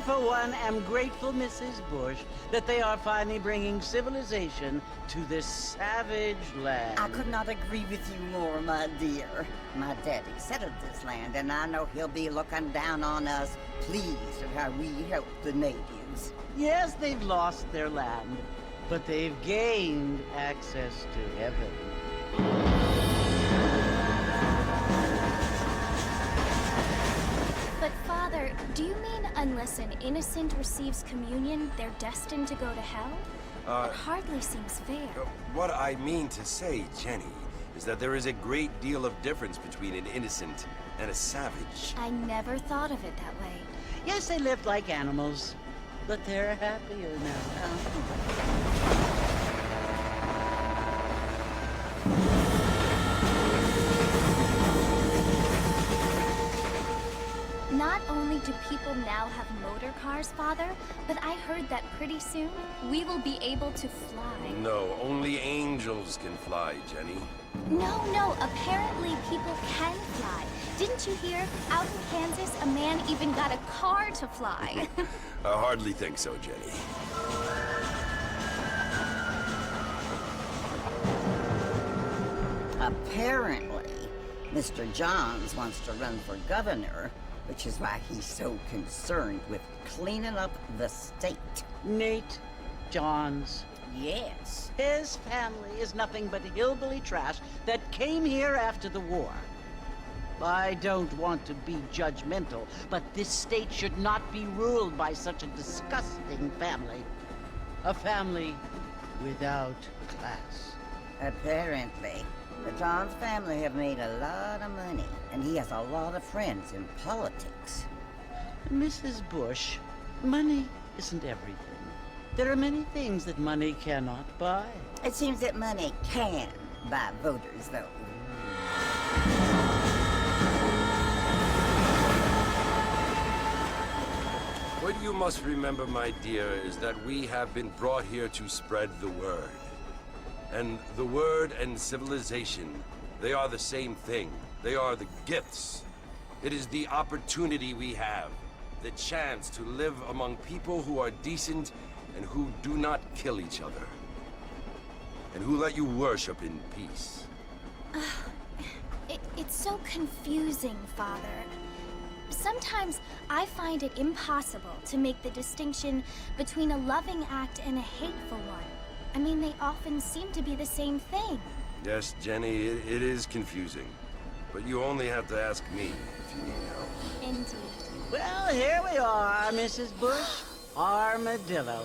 For one, am grateful, Mrs. Bush, that they are finally bringing civilization to this savage land. I could not agree with you more, my dear. My daddy settled this land, and I know he'll be looking down on us, pleased at how we help the natives. Yes, they've lost their land, but they've gained access to heaven. But Father, do you mean unless an innocent receives communion, they're destined to go to hell? That hardly seems fair. What I mean to say, Jenny, is that there is a great deal of difference between an innocent and a savage. I never thought of it that way. Yes, they lived like animals, but they're happier now. Not only do people now have motor cars, Father, but I heard that pretty soon we will be able to fly. No, only angels can fly, Jenny. No, apparently people can fly. Didn't you hear? Out in Kansas, a man even got a car to fly. I hardly think so, Jenny. Apparently, Mr. Johns wants to run for governor, which is why he's so concerned with cleaning up the state. Nate Johns. Yes. His family is nothing but hillbilly trash that came here after the war. I don't want to be judgmental, but this state should not be ruled by such a disgusting family. A family without class. Apparently. The Johns family have made a lot of money, and he has a lot of friends in politics. Mrs. Bush, money isn't everything. There are many things that money cannot buy. It seems that money can buy voters, though. What you must remember, my dear, is that we have been brought here to spread the word. And the word and civilization, they are the same thing. They are the gifts. It is the opportunity we have, the chance to live among people who are decent and who do not kill each other. And who let you worship in peace? It's so confusing, Father. Sometimes I find it impossible to make the distinction between a loving act and a hateful one. I mean, they often seem to be the same thing. Yes, Jenny, it is confusing. But you only have to ask me if you need help. Indeed. Well, here we are, Mrs. Bush. Armadillo.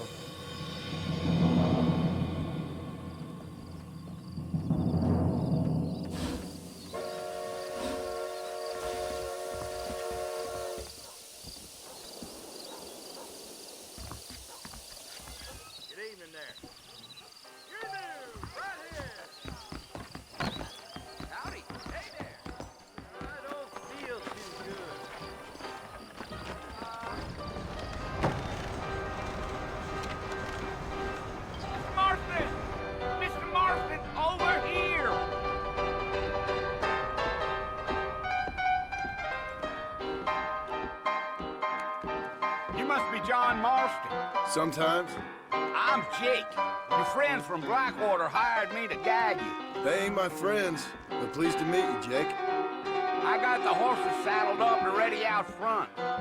John Marston. Sometimes. I'm Jake. Your friends from Blackwater hired me to guide you. They ain't my friends, but pleased to meet you, Jake. I got the horses saddled up and ready out front. I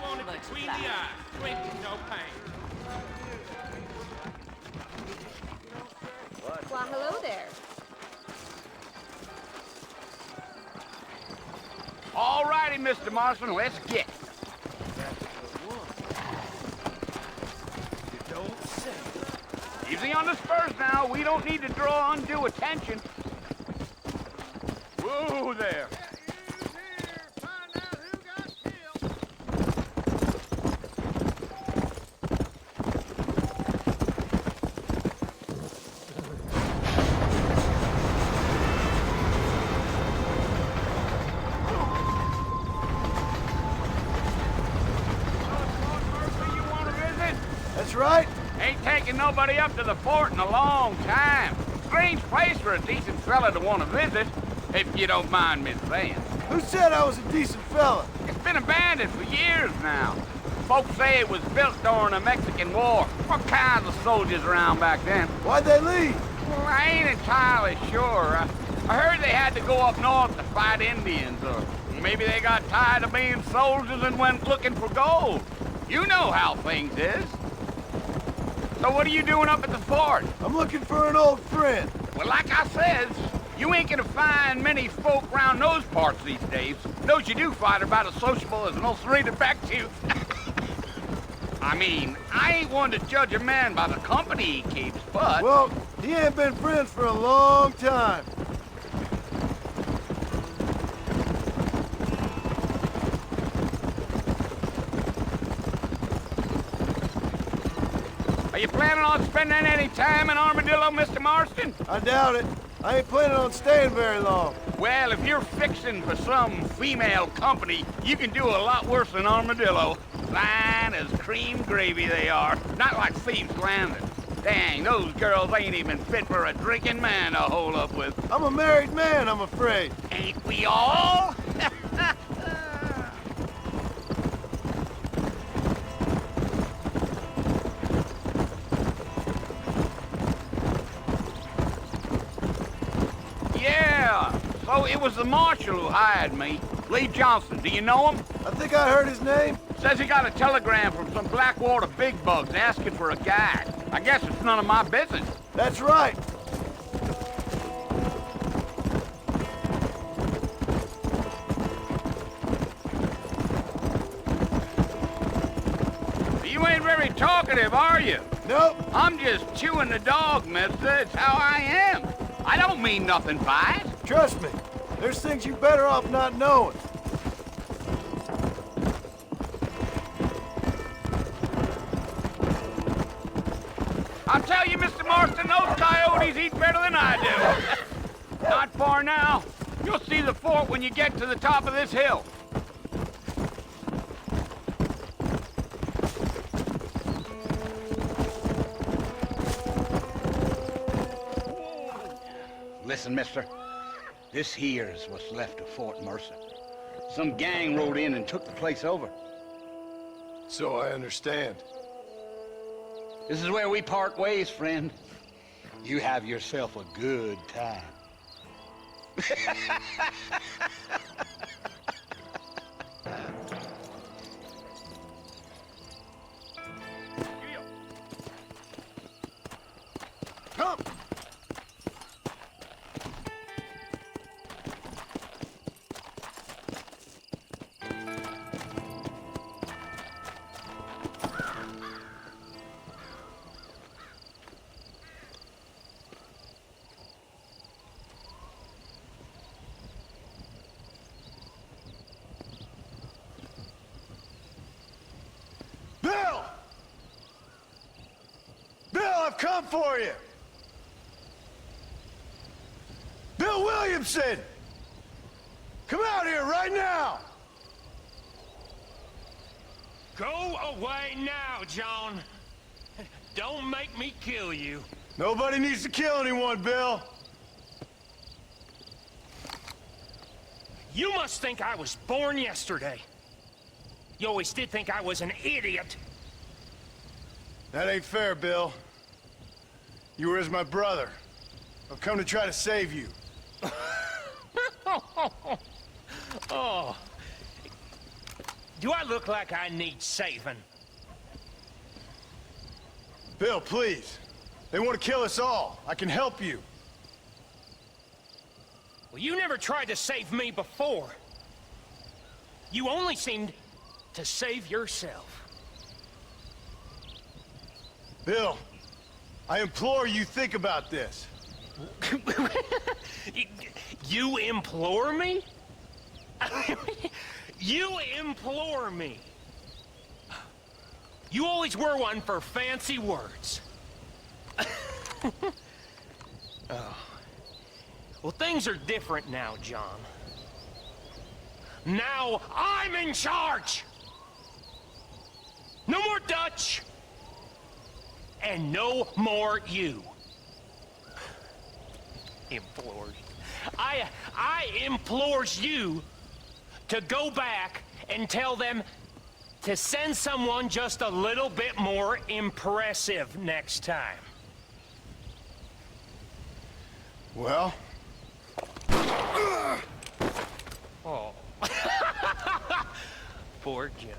want it between the eyes, drinking no pain. Why, hello there. All righty, Mr. Marston, let's get. You don't say. Easy on the spurs now. We don't need to draw undue attention. Whoa there. That's right. Ain't taking nobody up to the fort in a long time. Strange place for a decent fella to want to visit, if you don't mind me saying. Who said I was a decent fella? It's been abandoned for years now. Folks say it was built during the Mexican War. What kinds of soldiers around back then? Why'd they leave? Well, I ain't entirely sure. I heard they had to go up north to fight Indians, or maybe they got tired of being soldiers and went looking for gold. You know how things is. So what are you doing up at the fort? I'm looking for an old friend. Well, like I says, you ain't gonna find many folk round those parts these days. Those you do find are about as sociable as an ulcerated back tooth. I mean, I ain't one to judge a man by the company he keeps, but... Well, he ain't been friends for a long time. Are you planning on spending any time in Armadillo, Mr. Marston? I doubt it. I ain't planning on staying very long. Well, if you're fixing for some female company, you can do a lot worse than Armadillo. Fine as cream gravy they are. Not like Thieves' Landing. Dang, those girls ain't even fit for a drinking man to hole up with. I'm a married man, I'm afraid. Ain't we all? Yeah, so it was the marshal who hired me. Lee Johnson, do you know him? I think I heard his name. Says he got a telegram from some Blackwater big bugs asking for a guide. I guess it's none of my business. That's right. You ain't very talkative, are you? Nope. I'm just chewing the dog, mister. It's how I am. I don't mean nothing by it. Trust me. There's things you're better off not knowing. I'll tell you, Mr. Marston, those coyotes eat better than I do. Not far now. You'll see the fort when you get to the top of this hill. Listen, mister. This here's what's left of Fort Mercer. Some gang rode in and took the place over. So I understand. This is where we part ways, friend. You have yourself a good time. Come! Bill! Bill, I've come for you! Bill Williamson! Come out here right now! Go away now, John. Don't make me kill you. Nobody needs to kill anyone, Bill. You must think I was born yesterday. You always did think I was an idiot. That ain't fair, Bill. You were as my brother. I've come to try to save you. Oh. Do I look like I need saving? Bill, please. They want to kill us all. I can help you. Well, you never tried to save me before. You only seemed to save yourself. Bill, I implore you think about this. You implore me? You implore me? You always were one for fancy words. Oh. Well, things are different now, John. Now I'm in charge! No more Dutch! And no more you. Implored. I implores you to go back and tell them to send someone just a little bit more impressive next time. Well? Oh. Poor John.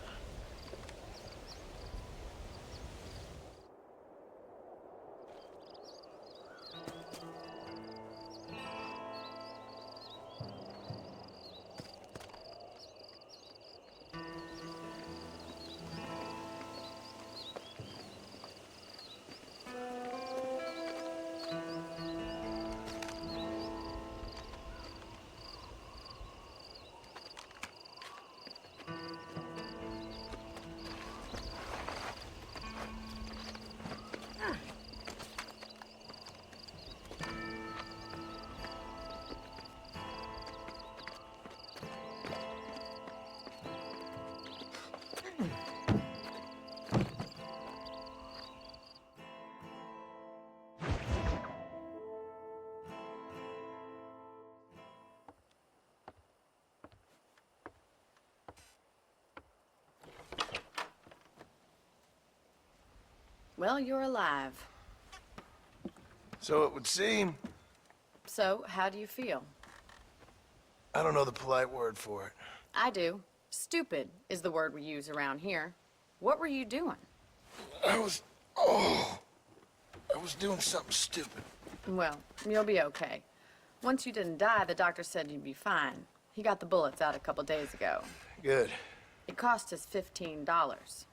Well, you're alive. So it would seem. So, how do you feel? I don't know the polite word for it. I do. Stupid is the word we use around here. What were you doing? I was doing something stupid. Well, you'll be okay. Once you didn't die, the doctor said you'd be fine. He got the bullets out a couple days ago. Good. It cost us $15.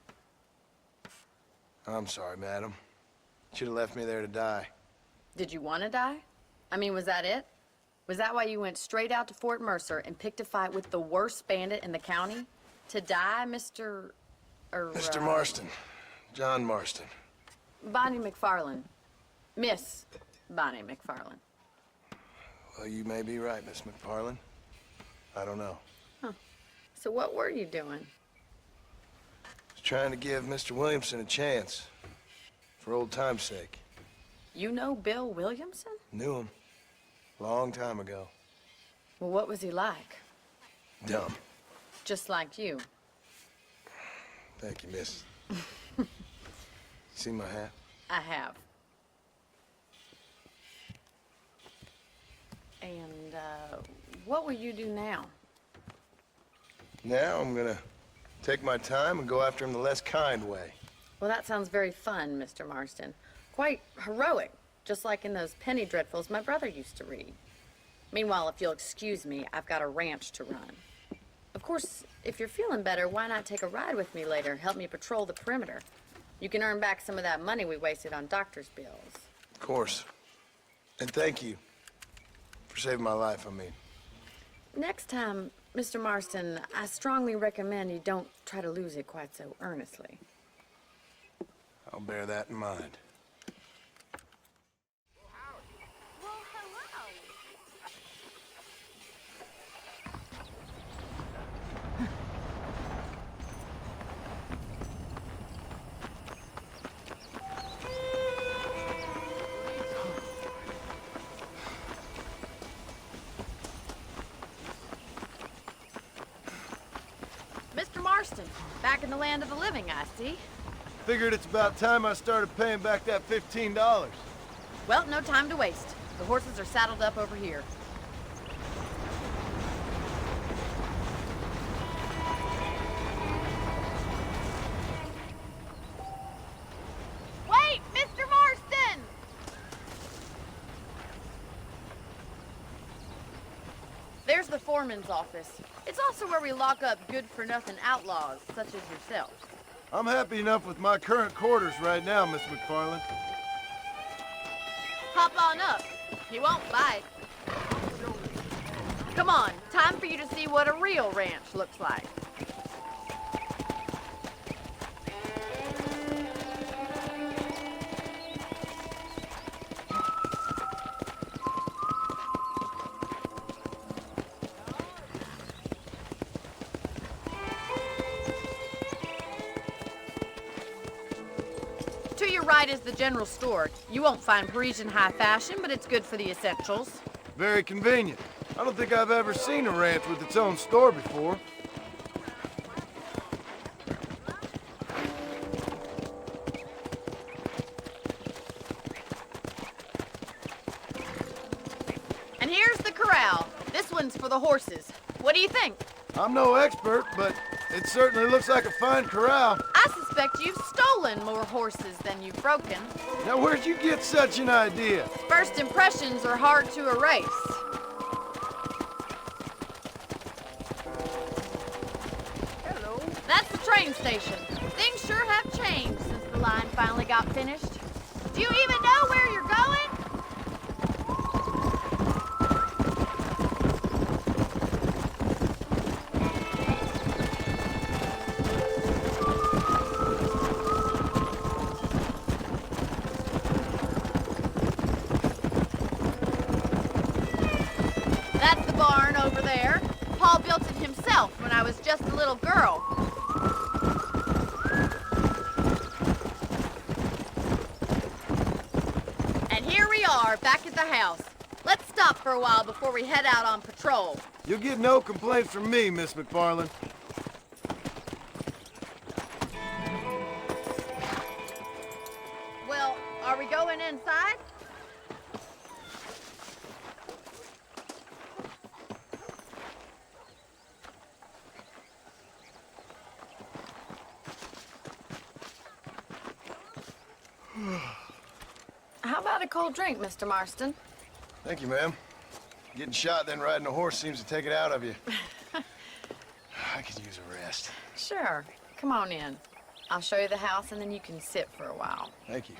I'm sorry, madam. Should have left me there to die. Did you want to die? I mean, was that it? Was that why you went straight out to Fort Mercer and picked a fight with the worst bandit in the county? To die, Mr. Mr. Marston. John Marston. Bonnie McFarlane. Miss Bonnie McFarlane. Well, you may be right, Miss McFarlane. I don't know. Huh. So what were you doing? Was trying to give Mr. Williamson a chance. For old time's sake. You know Bill Williamson? Knew him. Long time ago. Well, what was he like? Dumb. Just like you. Thank you, miss. See my hat? I have. And, what will you do now? Now I'm gonna take my time and go after him the less kind way. Well, that sounds very fun, Mr. Marston. Quite heroic, just like in those penny dreadfuls my brother used to read. Meanwhile, if you'll excuse me, I've got a ranch to run. Of course, if you're feeling better, why not take a ride with me later? Help me patrol the perimeter. You can earn back some of that money we wasted on doctor's bills. Of course. And thank you for saving my life, I mean. Next time, Mr. Marston, I strongly recommend you don't try to lose it quite so earnestly. I'll bear that in mind. Well, hello. Mr. Marston, back in the land of the living, I see. Figured it's about time I started paying back that $15. Well, no time to waste. The horses are saddled up over here. Wait, Mr. Marston! There's the foreman's office. It's also where we lock up good-for-nothing outlaws, such as yourself. I'm happy enough with my current quarters right now, Miss McFarland. Hop on up. He won't bite. Come on, time for you to see what a real ranch looks like. To your right is the general store. You won't find Parisian high fashion, but it's good for the essentials. Very convenient. I don't think I've ever seen a ranch with its own store before. And here's the corral. This one's for the horses. What do you think? I'm no expert, but it certainly looks like a fine corral. I suspect you've stolen more horses than you've broken. Now, where'd you get such an idea? First impressions are hard to erase. Hello. That's the train station. Things sure have changed since the line finally got finished. Do you even know where you're going? That's the barn over there. Paul built it himself when I was just a little girl. And here we are, back at the house. Let's stop for a while before we head out on patrol. You'll get no complaints from me, Miss McFarland. Well, are we going inside? How about a cold drink, Mr. Marston? Thank you, ma'am. Getting shot, then riding a horse seems to take it out of you. I could use a rest. Sure. Come on in. I'll show you the house, and then you can sit for a while. Thank you.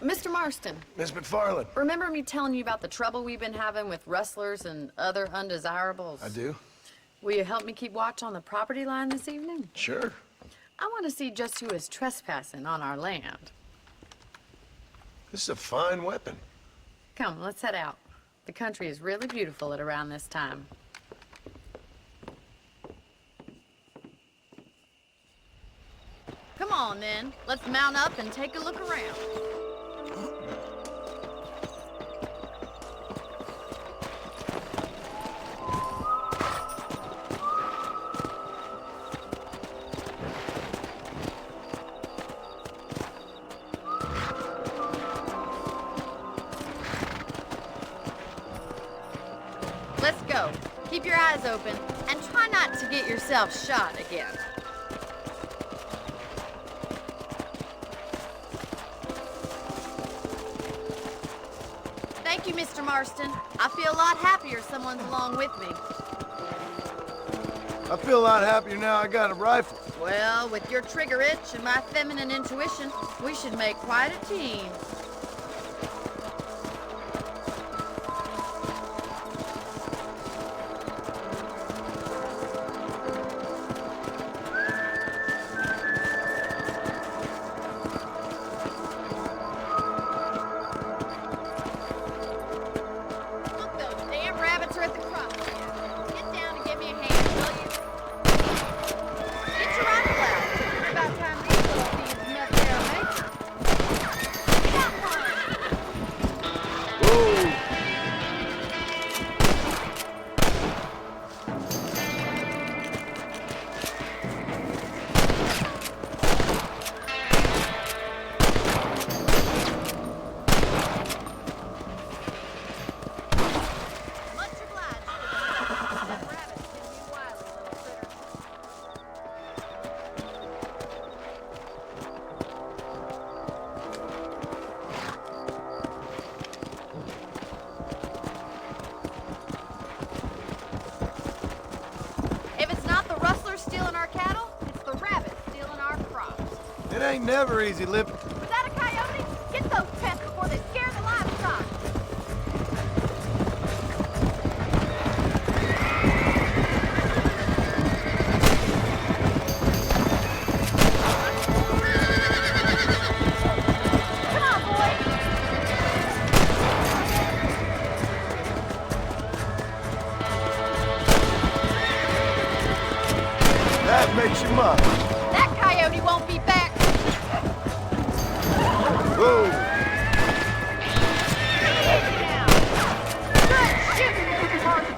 Mr. Marston, Miss McFarland. remember me telling you about the trouble we've been having with rustlers and other undesirables? I do? Will you help me keep watch on the property line this evening? Sure. I want to see just who is trespassing on our land. This is a fine weapon. Come, let's head out. The country is really beautiful at around this time. Come on, then. Let's mount up and take a look around. Let's go. Keep your eyes open and try not to get yourself shot again. Thank you, Mr. Marston. I feel a lot happier someone's along with me. I feel a lot happier now I got a rifle. Well, with your trigger itch and my feminine intuition, we should make quite a team. Look, those damn rabbits are at the crossroads. Get down and give me a hand, will you? Get your rifle out. It's about time these little thieves met their maker. Got one. Whoa! Much obliged. Them rabbits can be wily little critters. If it's not the rustlers stealing our cattle, it's the rabbits stealing our crops. It ain't never easy living. Was that a coyote? Get those pests before they scare the livestock. Come on, boys. That makes you mine. That coyote won't be back. Whoa! Easy now. Good shooting, Mr. Marston.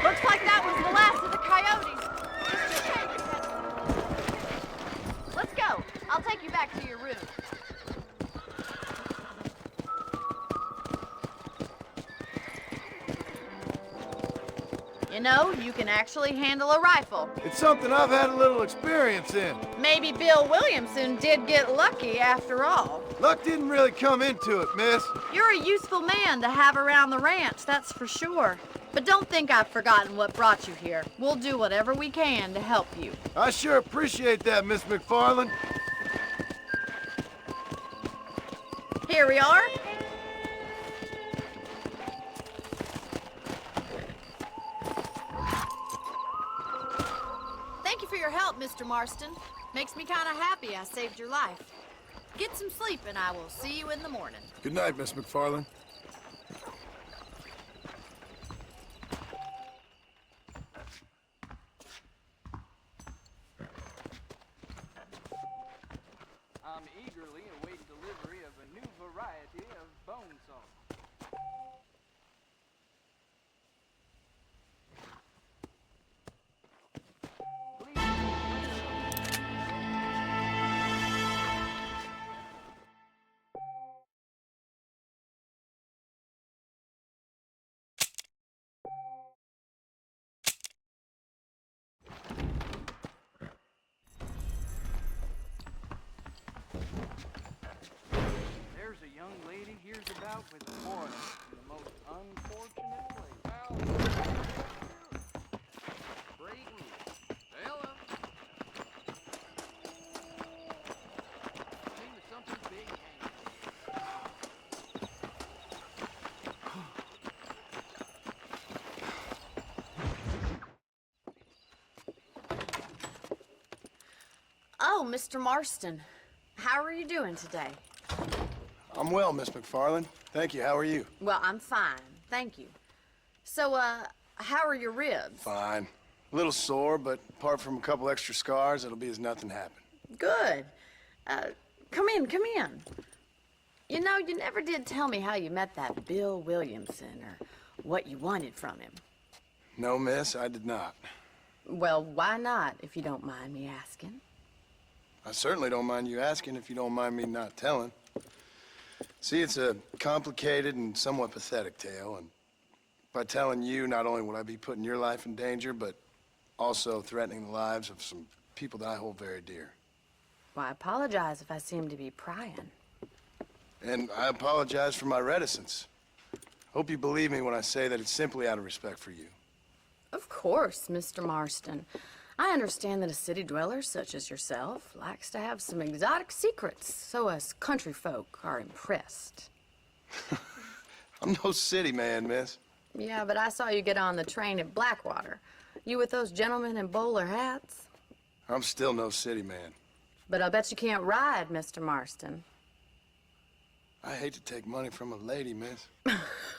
Looks like that was the last of the coyotes. Just a shame. Let's go. I'll take you back to your room. You know, you can actually handle a rifle. It's something I've had a little experience in. Maybe Bill Williamson did get lucky after all. Luck didn't really come into it, miss. You're a useful man to have around the ranch, that's for sure. But don't think I've forgotten what brought you here. We'll do whatever we can to help you. I sure appreciate that, Miss McFarland. Here we are. Thank you for your help, Mr. Marston. Makes me kind of happy I saved your life. Get some sleep and I will see you in the morning. Good night, Miss McFarland. I'm eagerly awaiting delivery of a new variety of bone saw. There's a young lady hears about with a boy in the most unfortunate place. Breaking news. Hello. Seems that something big hanging. Oh, Mr. Marston. How are you doing today? I'm well, Miss McFarland. Thank you. How are you? Well, I'm fine, thank you. So, how are your ribs? Fine. A little sore, but apart from a couple extra scars, it'll be as nothing happened. Good. Come in, come in. You know, you never did tell me how you met that Bill Williamson or what you wanted from him. No, miss, I did not. Well, why not, if you don't mind me asking? I certainly don't mind you asking if you don't mind me not telling. See, it's a complicated and somewhat pathetic tale, and by telling you, not only would I be putting your life in danger, but also threatening the lives of some people that I hold very dear. Well, I apologize if I seem to be prying. And I apologize for my reticence. Hope you believe me when I say that it's simply out of respect for you. Of course, Mr. Marston. I understand that a city dweller such as yourself likes to have some exotic secrets, so us country folk are impressed. I'm no city man, miss. Yeah, but I saw you get on the train at Blackwater. You with those gentlemen in bowler hats? I'm still no city man. But I'll bet you can't ride, Mr. Marston. I hate to take money from a lady, miss.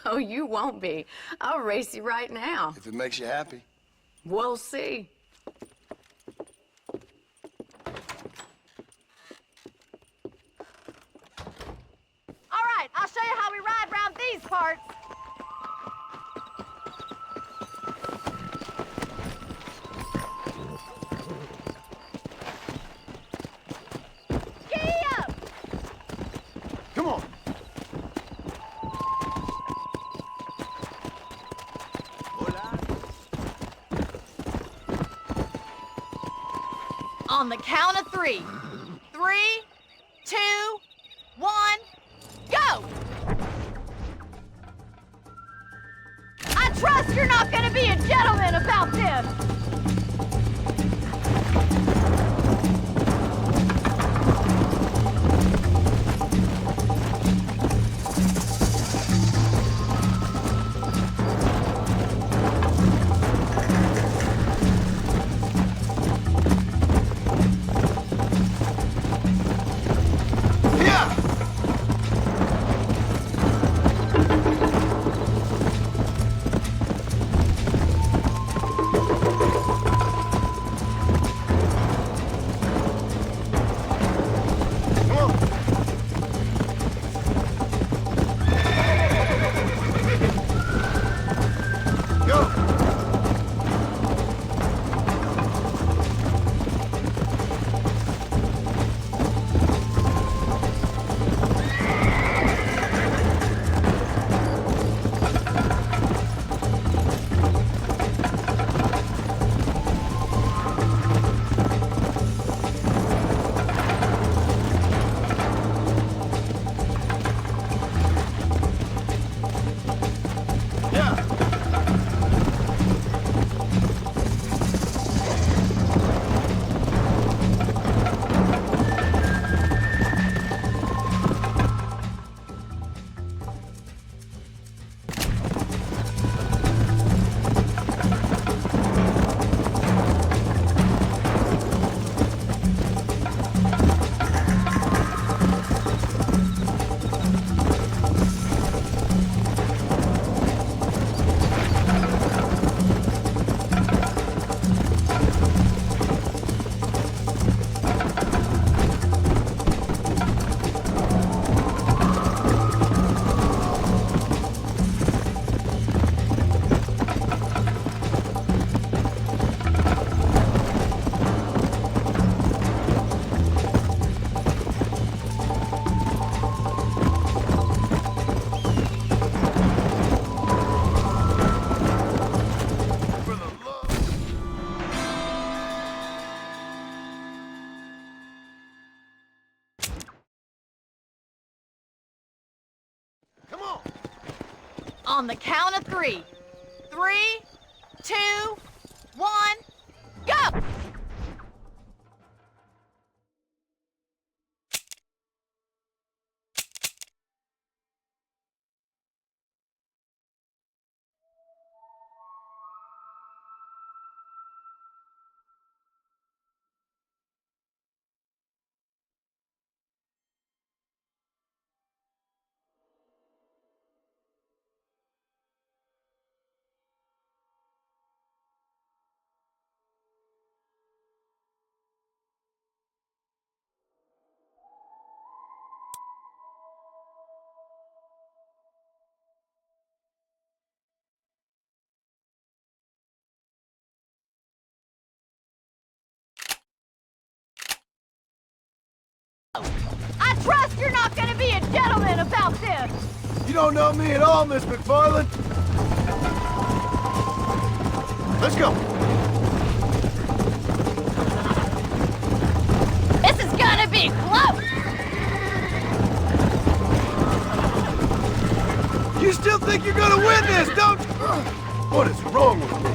Oh, you won't be. I'll race you right now. If it makes you happy. We'll see. All right, I'll show you how we ride around these parts. Giddy up! Come on. On the count of 3. 3, 2, 1, go! I trust you're not gonna be a gentleman about this. On the count of 3. 3, 2, 1, go! I trust you're not gonna be a gentleman about this! You don't know me at all, Miss McFarland. Let's go. This is gonna be close! You still think you're gonna win this, don't you? What is wrong with me?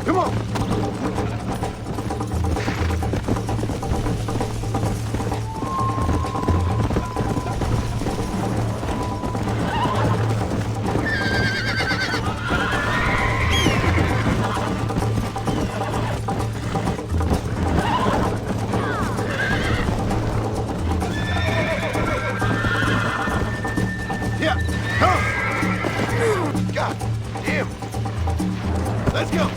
Come on. Let's go!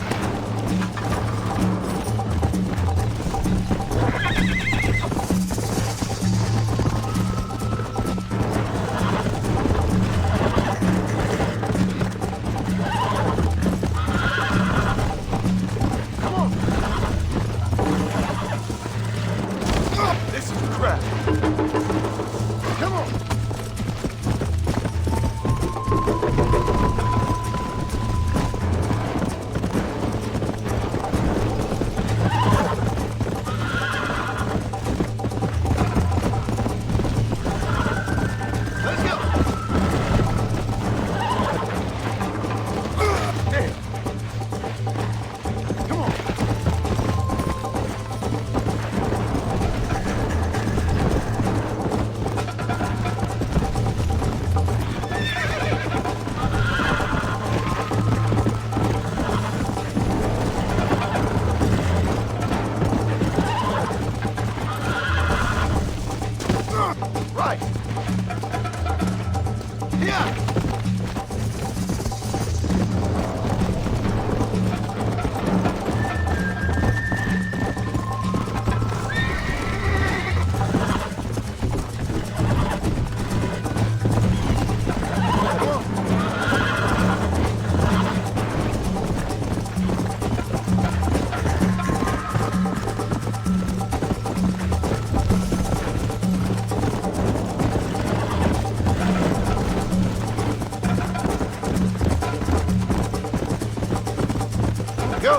Come on! Oh, this is crap! Come on! Right. Yeah. Go!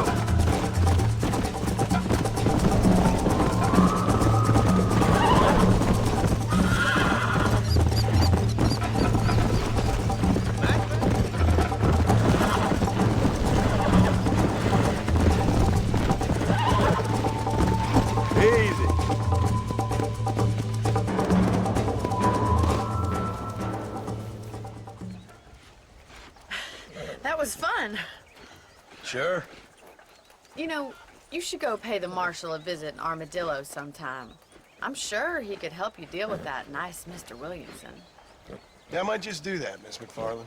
Easy. That was fun. Sure. You know, you should go pay the marshal a visit in Armadillo sometime. I'm sure he could help you deal with that nice Mr. Williamson. Yeah, I might just do that, Miss McFarland.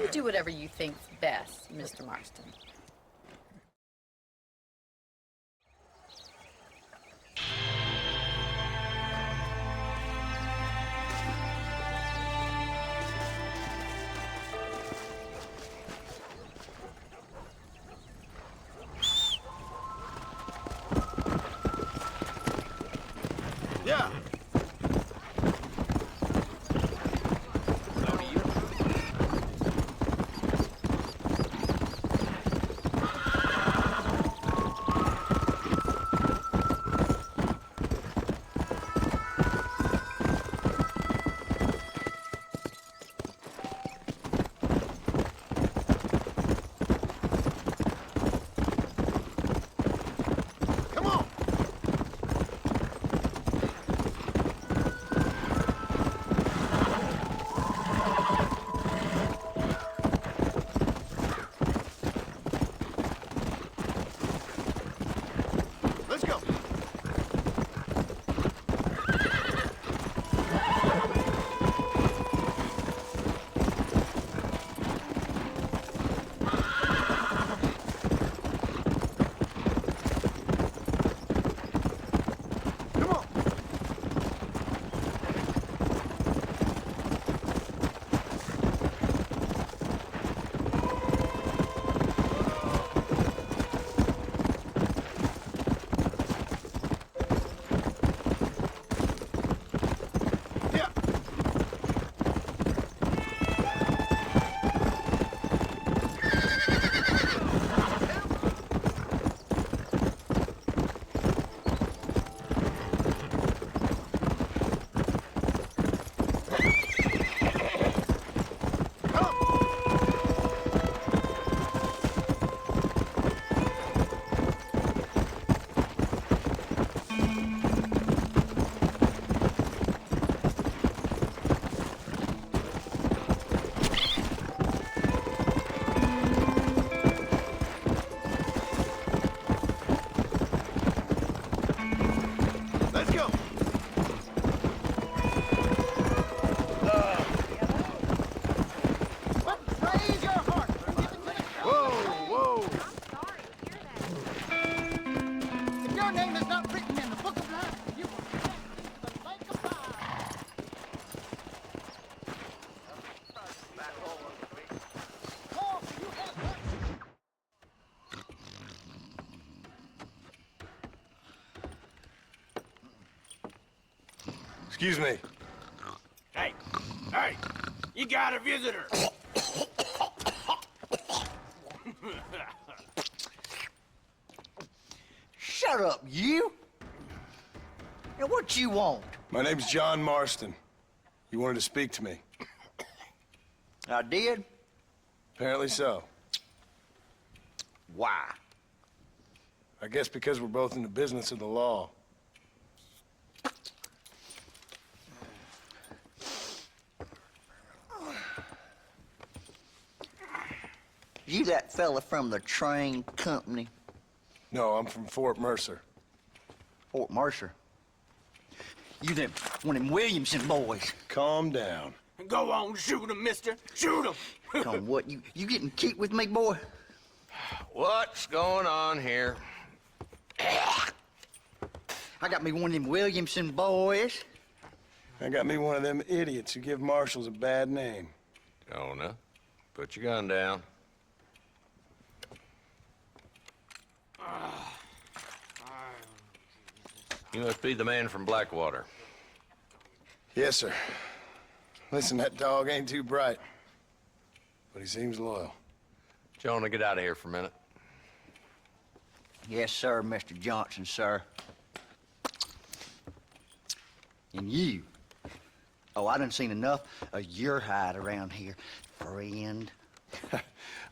You do whatever you think's best, Mr. Marston. Yeah. Excuse me. Hey, hey, you got a visitor. Shut up, you! Now, what you want? My name's John Marston. You wanted to speak to me. I did? Apparently so. Why? I guess because we're both in the business of the law. You that fella from the train company? No, I'm from Fort Mercer. Fort Mercer? You them, one of them Williamson boys. Calm down. Go on, shoot him, mister. Shoot him. Come on, what, you getting kicked with me, boy? What's going on here? I got me one of them Williamson boys. I got me one of them idiots who give marshals a bad name. Jonah, put your gun down. You must be the man from Blackwater. Yes, sir. Listen, that dog ain't too bright, but he seems loyal. Jonah, get out of here for a minute. Yes, sir, Mr. Johnson, sir. And you. Oh, I done seen enough of your hide around here, friend.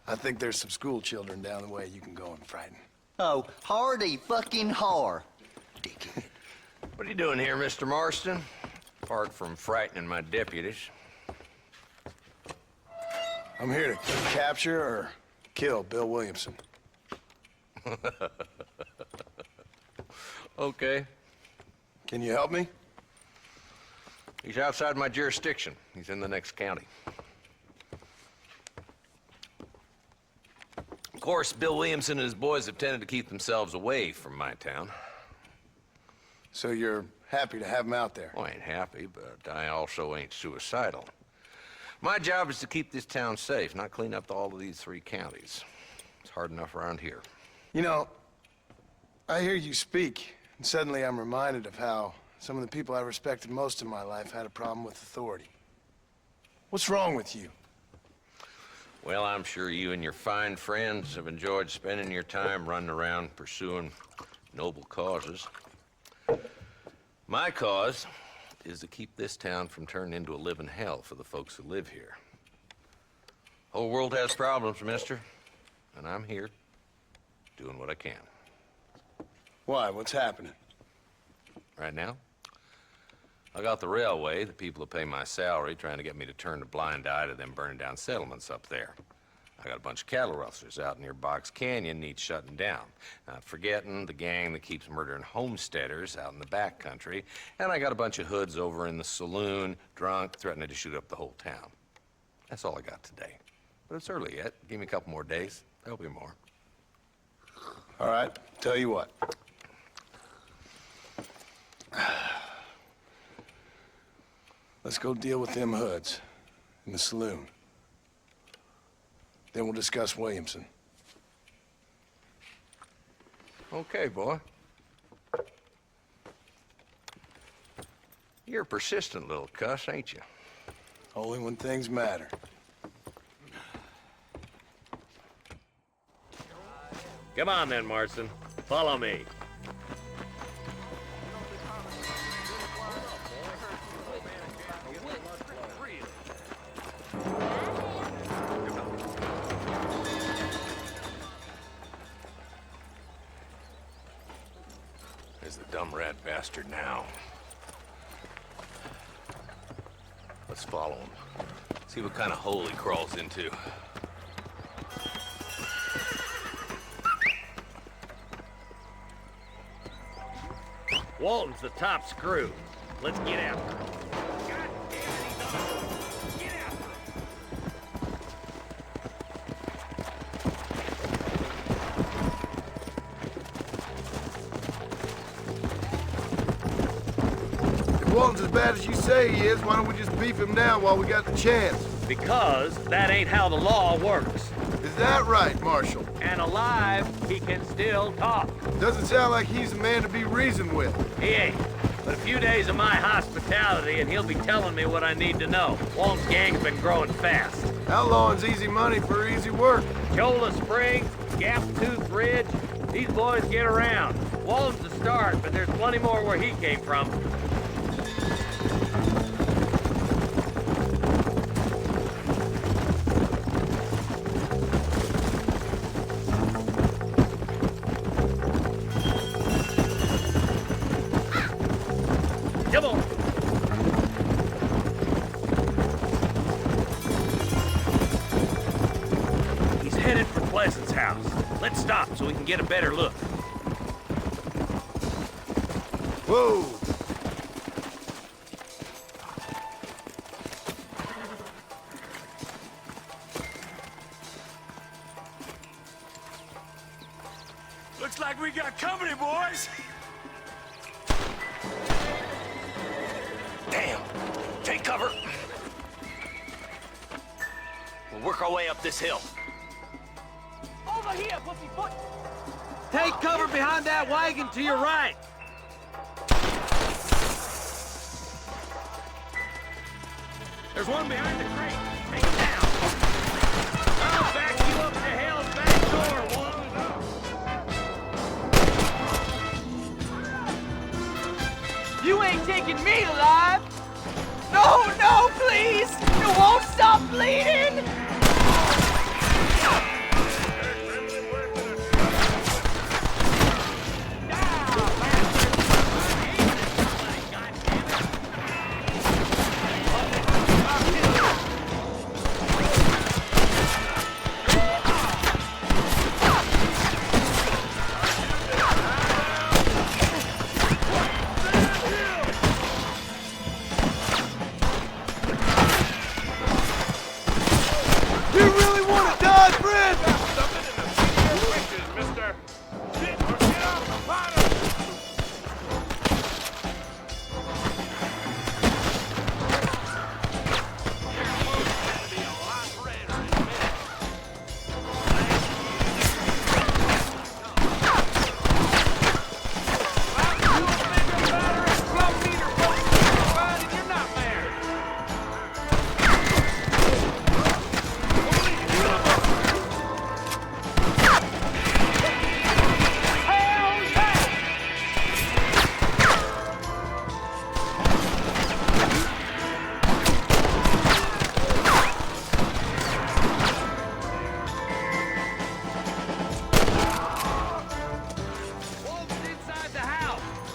I think there's some school children down the way you can go and frighten. Oh, hardy fucking har. Dickhead. What are you doing here, Mr. Marston? Apart from frightening my deputies. I'm here to capture or kill Bill Williamson. Okay. Can you help me? He's outside my jurisdiction. He's in the next county. Of course, Bill Williamson and his boys have tended to keep themselves away from my town. So you're happy to have him out there? Well, I ain't happy, but I also ain't suicidal. My job is to keep this town safe, not clean up all of these 3 counties. It's hard enough around here. You know, I hear you speak, and suddenly I'm reminded of how some of the people I respected most in my life had a problem with authority. What's wrong with you? Well, I'm sure you and your fine friends have enjoyed spending your time running around pursuing noble causes. My cause is to keep this town from turning into a living hell for the folks who live here. Whole world has problems, mister, and I'm here doing what I can. Why? What's happening? Right now, I got the railway, the people who pay my salary, trying to get me to turn a blind eye to them burning down settlements up there. I got a bunch of cattle rustlers out near Box Canyon needs shutting down. Not forgetting the gang that keeps murdering homesteaders out in the back country. And I got a bunch of hoods over in the saloon, drunk, threatening to shoot up the whole town. That's all I got today. But it's early yet. Give me a couple more days. There'll be more. All right, tell you what. Let's go deal with them hoods in the saloon. Then we'll discuss Williamson. Okay, boy. You're a persistent little cuss, ain't you? Only when things matter. Come on then, Marston. Follow me. There's the dumb rat bastard now. Let's follow him. See what kind of hole he crawls into. Walton's the top screw. Let's get after him. If Walton's as bad as you say he is, why don't we just beef him down while we got the chance? Because that ain't how the law works. Is that right, Marshal? And alive, he can still talk. Doesn't sound like he's a man to be reasoned with. He ain't. But a few days of my hospitality and he'll be telling me what I need to know. Walton's gang's been growing fast. Outlawing's easy money for easy work. Cholla Springs, Gap Tooth Ridge, these boys get around. Walton's the start, but there's plenty more where he came from. Come on. He's headed for Pleasant's house. Let's stop so we can get a better look. Whoa! Looks like we got company, boys. Damn! Take cover! We'll work our way up this hill. Over here, pussyfoot! Take cover behind that wagon to your right. There's one behind the crate. Take him down. I'll back you up to hell's back door, Walton. You ain't taking me alive! No, no, please! You won't stop bleeding! You really want to die, friend?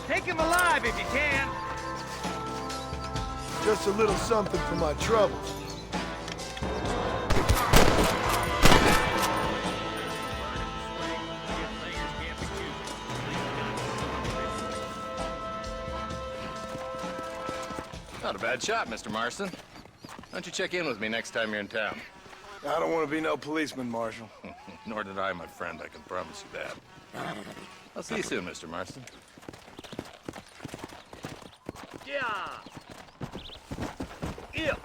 Take him alive if you can. Just a little something for my troubles. Not a bad shot, Mr. Marston. Why don't you check in with me next time you're in town? I don't want to be no policeman, Marshal. Nor did I, my friend. I can promise you that. I'll see you soon, Mr. Marston. Yeah. Yeah.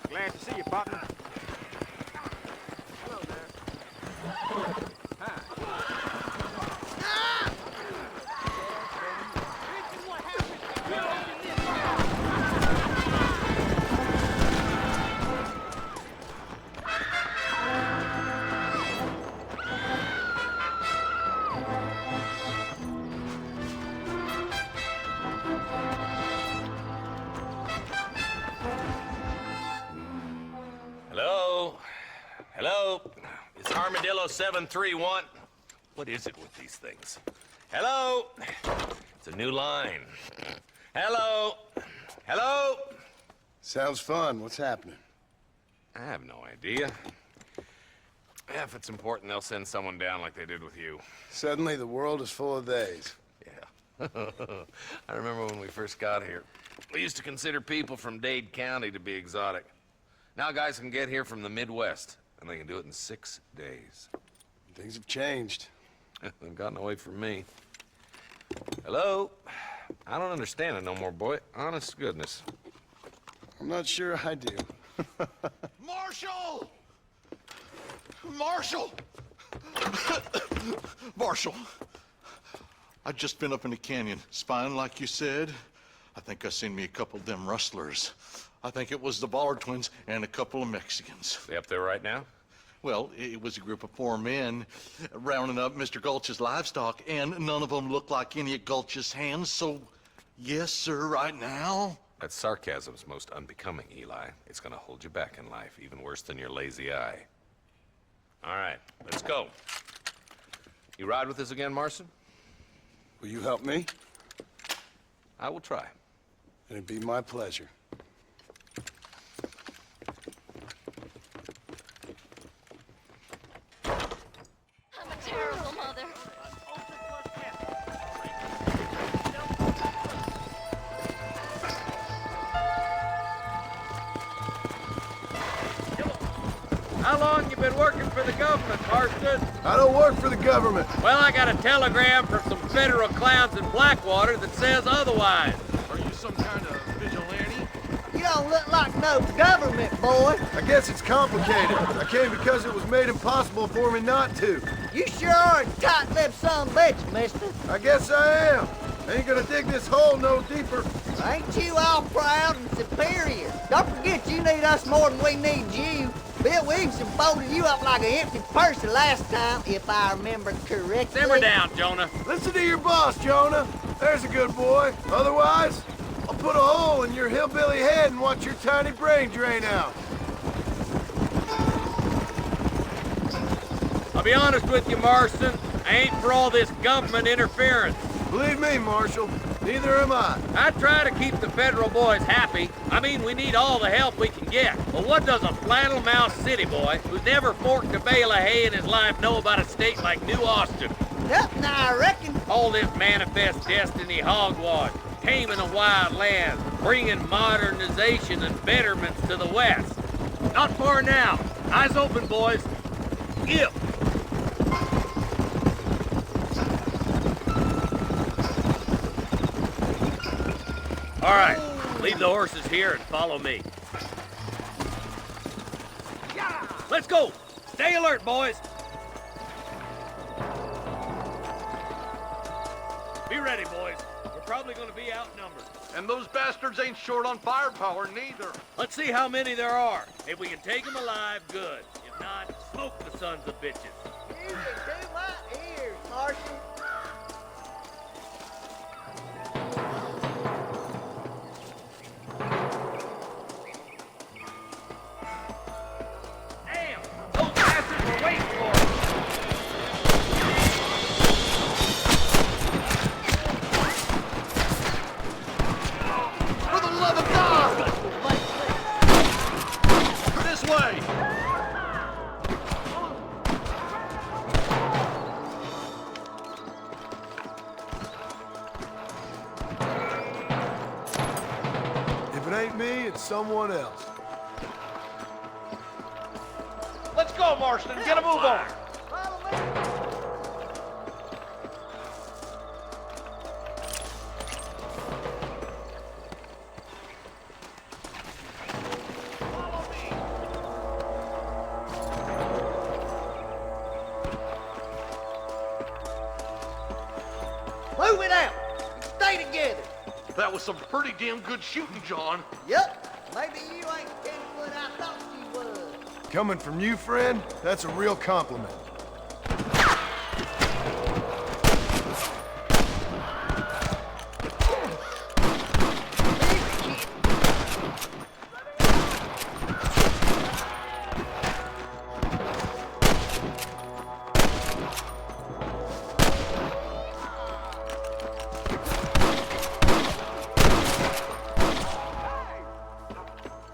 Glad to see you, partner. Hello there. Hello? Hello? It's Armadillo 731. What is it with these things? Hello? It's a new line. Hello? Hello? Sounds fun. What's happening? I have no idea. If it's important, they'll send someone down like they did with you. Suddenly, the world is full of theys. Yeah. I remember when we first got here. We used to consider people from Dade County to be exotic. Now guys can get here from the Midwest, and they can do it in 6 days. Things have changed. They've gotten away from me. Hello? I don't understand it no more, boy. Honest to goodness. I'm not sure I do. Marshal! Marshal! Marshal! I just been up in the canyon, spying like you said. I think I seen me a couple of them rustlers. I think it was the Ballard twins and a couple of Mexicans. They up there right now? Well, it was a group of 4 men rounding up Mr. Gulch's livestock, and none of them looked like any of Gulch's hands, so yes, sir, right now. That sarcasm's most unbecoming, Eli. It's gonna hold you back in life, even worse than your lazy eye. All right, let's go. You ride with us again, Marson? Will you help me? I will try. It'd be my pleasure. I'm a terrible mother. How long you been working for the government, Marston? I don't work for the government. Well, I got a telegram from some federal clowns in Blackwater that says otherwise. Are you some kind of vigilante? You don't look like no government, boy. I guess it's complicated. I came because it was made impossible for me not to. You sure are a tight-lipped son of a bitch, mister. I guess I am. Ain't gonna dig this hole no deeper. Ain't you all proud and superior? Don't forget you need us more than we need you. Bill Williamson folded you up like an empty purse the last time, if I remember correctly. Simmer down, Jonah. Listen to your boss, Jonah. There's a good boy. Otherwise, I'll put a hole in your hillbilly head and watch your tiny brain drain out. I'll be honest with you, Marston. I ain't for all this government interference. Believe me, Marshal, neither am I. I try to keep the federal boys happy. I mean, we need all the help we can get. But what does a flannel-mouthed city boy who's never forked a bale of hay in his life know about a state like New Austin? Nothing, I reckon. All this manifest destiny hogwash, taming a wild land, bringing modernization and betterments to the West. Not far now. Eyes open, boys. Give. All right, leave the horses here and follow me. Let's go. Stay alert, boys. Be ready, boys. We're probably going to be outnumbered. And those bastards ain't short on firepower, neither. Let's see how many there are. If we can take them alive, good. If not, smoke the sons of bitches. Music to my ears, Marshal. Damn! Those bastards were waiting for us. ain't me, it's someone else. Let's go, Marston. Get a move on. Move it out. Stay together. That was some pretty damn good shooting, John. Yep. Maybe you ain't the 10-foot I thought you was. Coming from you, friend, that's a real compliment.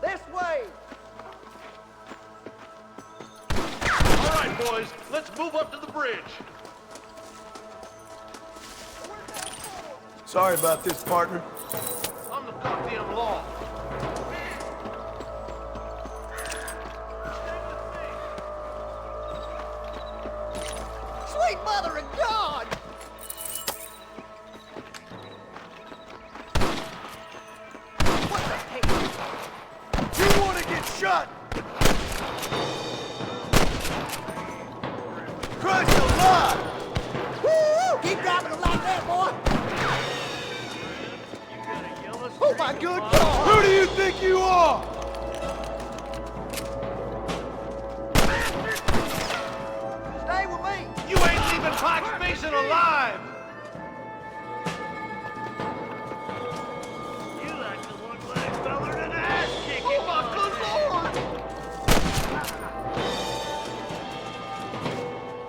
This way. All right, boys. Let's move up to the bridge. Sorry about this, partner. I'm the goddamn law. Sweet mother of God! What the hell? You want to get shot? Christ alive! Woo! Keep dropping them like that, boy! Oh my good God! Who do you think you are? Stay with me! You ain't leaving Pike's Basin alive! You like the one-legged feller in an ass kicking. Oh my good Lord!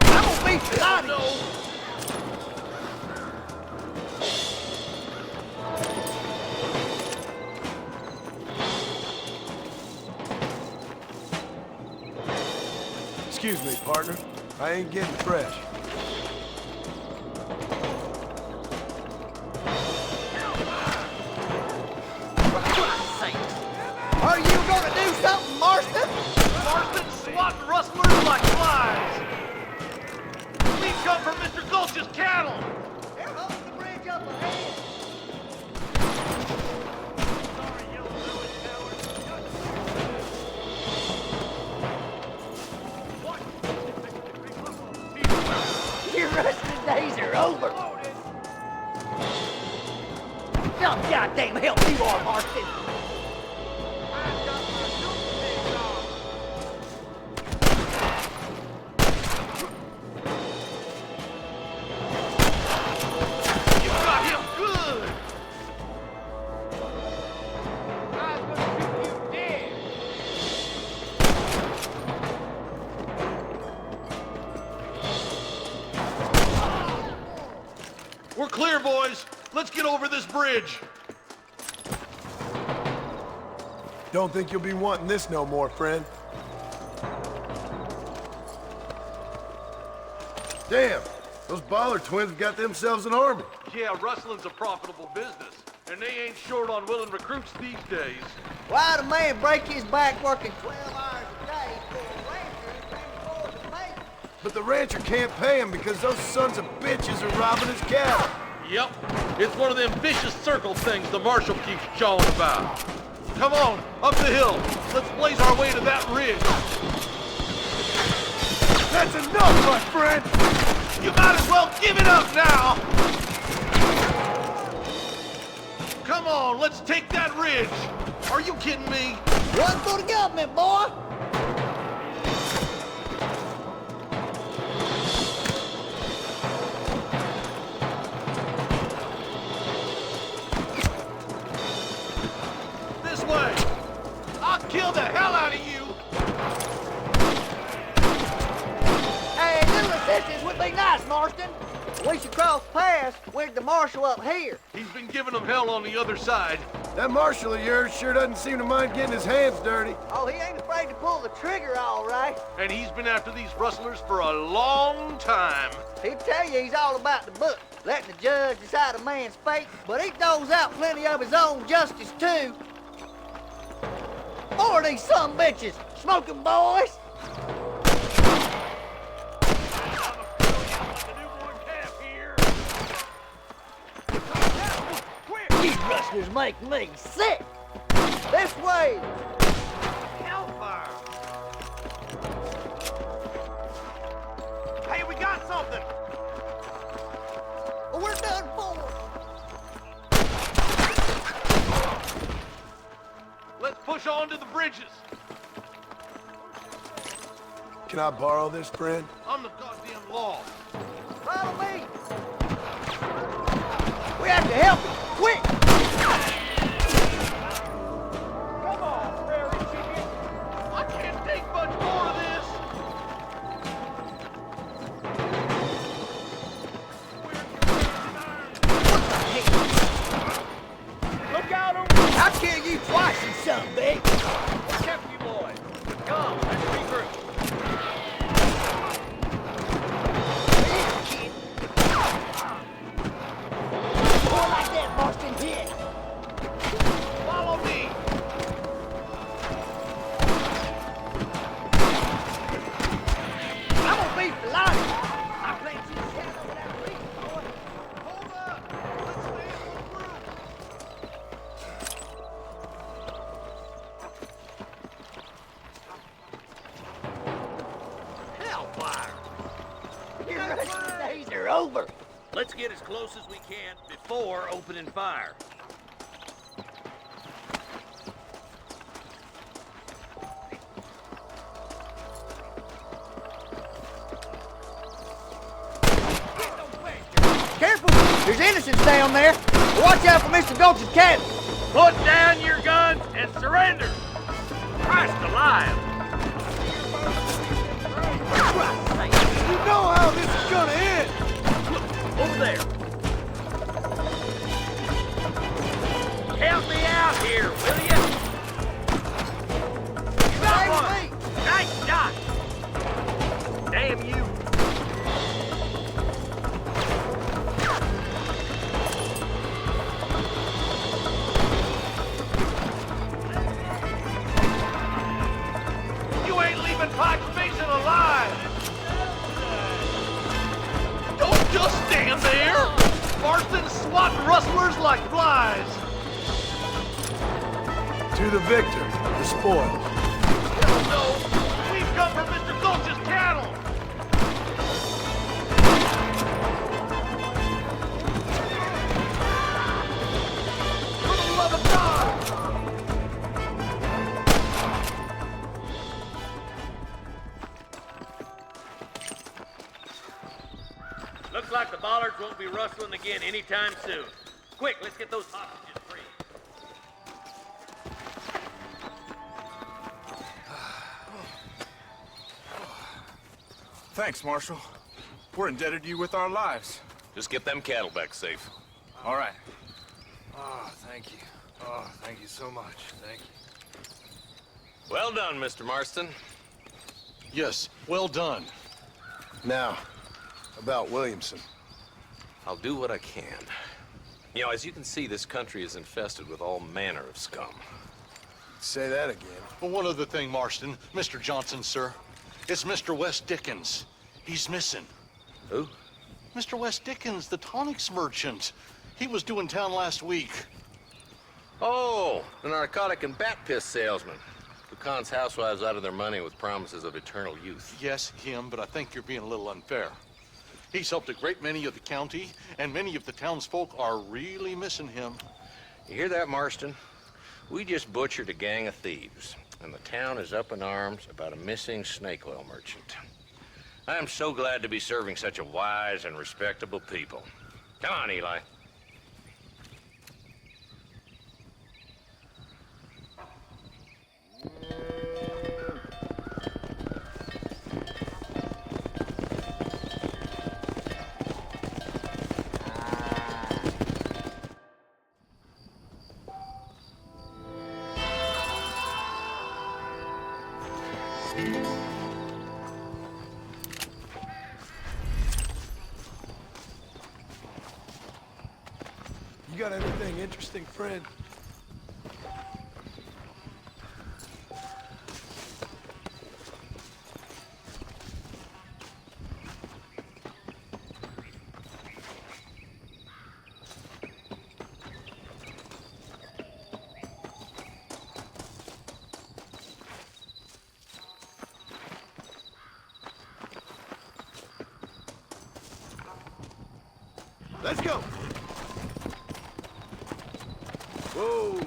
I'm gonna be shot! No! Excuse me, partner. I ain't getting fresh. Are you gonna do something, Marston? Marston swatting rustlers like flies! We come from Mr. Gulch's cattle! They're holding the bridge up ahead. Sorry, yellow village Your wrestling days are over. Some goddamn help you are, Marston. You got him good! I was gonna shoot you dead. We're clear, boys. Let's get over this bridge. Don't think you'll be wanting this no more, friend. Damn, those Baller twins have got themselves an army. Yeah, rustling's a profitable business, and they ain't short on willing recruits these days. Why'd a man break his back working 12 hours a day for a rancher who can't afford to pay him? But the rancher can't pay him because those sons of bitches are robbing his cattle. Yep, it's one of them vicious circle things the marshal keeps jawing about. Come on, up the hill. Let's blaze our way to that ridge. That's enough, my friend! You might as well give it up now! Come on, let's take that ridge! Are you kidding me? One for the government, boy! This way! I'll kill the hell out of you! Hey, little assistance would be nice, Marston. We should cross paths with the marshal up here. He's been giving them hell on the other side. That marshal of yours sure doesn't seem to mind getting his hands dirty. Oh, he ain't afraid to pull the trigger, all right. And he's been after these rustlers for a long time. He'd tell you he's all about the book, letting the judge decide a man's fate, but he doles out plenty of his own justice, too. More of these son bitches! Smoking boys! These rustlers make me sick! This way! Hellfire! Hey, we got something! We're done for! Let's push on to the bridges. Can I borrow this, friend? I'm the goddamn law. Follow me! We have to help him! Quick! Come on, prairie chicken. I can't take much more of this. Look out on me! I'll kill you twice, you son of a bitch! What's kept you boys? Come, let's regroup. More like that, Marston, here! Follow me. I'm gonna be flying! I plant you shadow without reason, boy! Hold up. Let's stay in one group. Hellfire. Your rusty days are over! Let's get as close as we can before opening fire. Careful! There's innocents down there! Watch out for Mr. Gulch's cabin! Put down your guns and surrender! Christ alive! You know how this is gonna end! Over there! Help me out here, will you? You got one! Nice shot! Damn you! You ain't leaving Pike Basin alive. Don't just stand there. Marston's swatting rustlers like flies. To the victor, the spoils. Hell no. We've come for Mr. Gulch's cattle. For the love of God. Looks like the bollards won't be rustling again anytime soon. Quick, let's get those hostages free. Thanks, Marshal. We're indebted to you with our lives. Just get them cattle back safe. All right. Oh, thank you. Oh, thank you so much. Thank you. Well done, Mr. Marston. Yes, well done. Now, about Williamson. I'll do what I can. You know, as you can see, this country is infested with all manner of scum. Say that again. But one other thing, Marston. Mr. Johnson, sir. It's Mr. West Dickens. He's missing. Who? Mr. West Dickens, the tonics merchant. He was due in town last week. Oh, the narcotic and bat piss salesman. Who cons housewives out of their money with promises of eternal youth. Yes, him, but I think you're being a little unfair. He's helped a great many of the county, and many of the townsfolk are really missing him. You hear that, Marston? We just butchered a gang of thieves, and the town is up in arms about a missing snake oil merchant. I am so glad to be serving such a wise and respectable people. Come on, Eli. You got anything interesting, friend? Let's go. Whoa!